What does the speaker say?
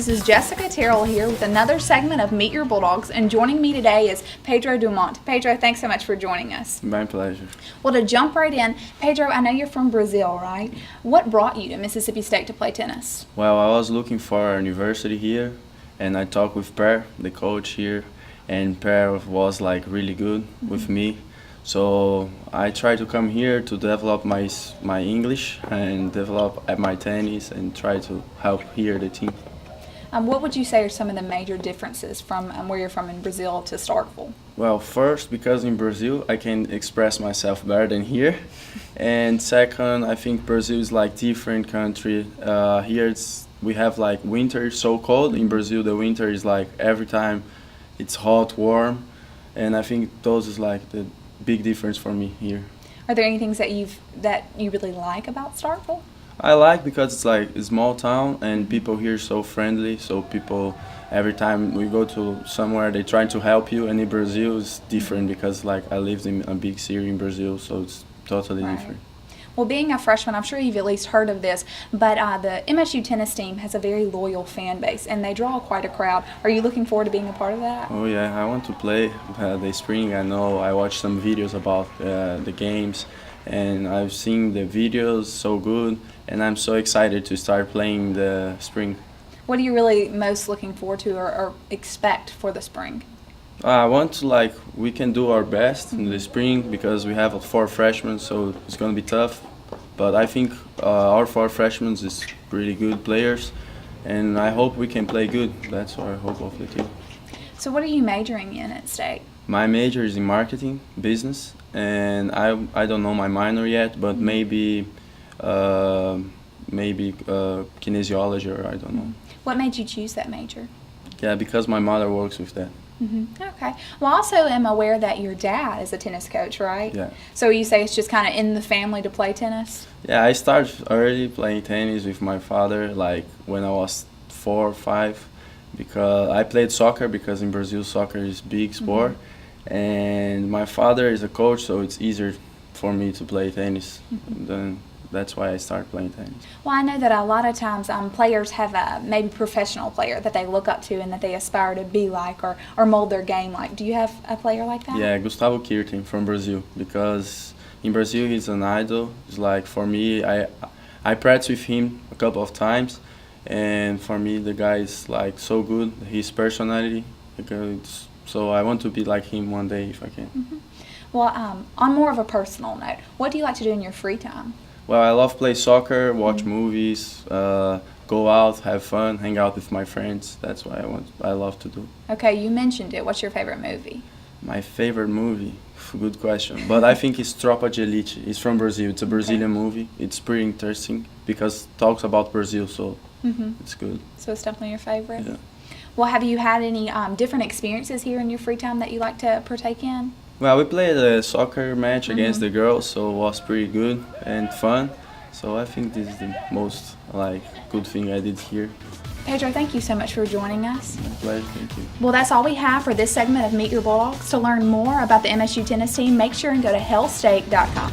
This is Jessica Terrell here with another segment of Meet Your Bulldogs, and joining me today is Pedro Dumont. Pedro, thanks so much for joining us. My pleasure. Well, to jump right in, Pedro, I know you're from Brazil, right? What brought you to Mississippi State to play tennis? Well, I was looking for a university here, and I talked with Per, the coach here, and Per was like really good with me. So I tried to come here to develop my English and develop at my tennis and try to help here the team. What would you say are some of the major differences from where you're from in Brazil to Starkville? Well, first, because in Brazil I can express myself better than here, and second, I think Brazil is like different country. Here we have like winter so cold. In Brazil, the winter is like every time it's hot, warm, and I think those is like the big difference for me here. Are there any things that you really like about Starkville? I like because it's like a small town and people here so friendly. So people, every time we go to somewhere, they try to help you. And in Brazil, it's different because like I lived in a big city in Brazil, so it's totally different. Well, being a freshman, I'm sure you've at least heard of this, but the MSU tennis team has a very loyal fan base, and they draw quite a crowd. Are you looking forward to being a part of that? Oh yeah, I want to play the spring. I know I watched some videos about the games, and I've seen the videos so good, and I'm so excited to start playing the spring. What are you really most looking forward to or expect for the spring? I want to we can do our best in the spring because we have 4 freshmen, so it's going to be tough. But I think our 4 freshmen is really good players, and I hope we can play good. That's our hope of the team. So what are you majoring in at State? My major is in marketing, business, and I don't know my minor yet, but maybe kinesiology, or I don't know. What made you choose that major? Yeah, because my mother works with that. Okay. Well, I also am aware that your dad is a tennis coach, right? Yeah. So you say it's just kind of in the family to play tennis? Yeah, I started early playing tennis with my father, like when I was 4 or 5, because I played soccer because in Brazil soccer is big sport, and my father is a coach, so it's easier for me to play tennis. Then that's why I started playing tennis. Well, I know that a lot of times players have a maybe professional player that they look up to and that they aspire to be like or mold their game like. Do you have a player like that? Yeah, Gustavo Kirten from Brazil, because in Brazil he's an idol. It's like for me, I practiced with him a couple of times, and for me the guy is like so good. His personality, so I want to be like him one day if I can. Well, on more of a personal note, what do you like to do in your free time? Well, I love play soccer, watch movies, go out, have fun, hang out with my friends. That's what I love to do. Okay, you mentioned it. What's your favorite movie? My favorite movie? Good question. But I think it's Tropa de Elite. It's from Brazil. It's a Brazilian movie. It's pretty interesting because it talks about Brazil, so it's good. So it's definitely your favorite? Yeah. Well, have you had any different experiences here in your free time that you like to partake in? Well, we played a soccer match against the girls, so it was pretty good and fun. So I think this is the most good thing I did here. Pedro, thank you so much for joining us. My pleasure, thank you. Well, that's all we have for this segment of Meet Your Bulldogs. To learn more about the MSU tennis team, make sure and go to hellstate.com.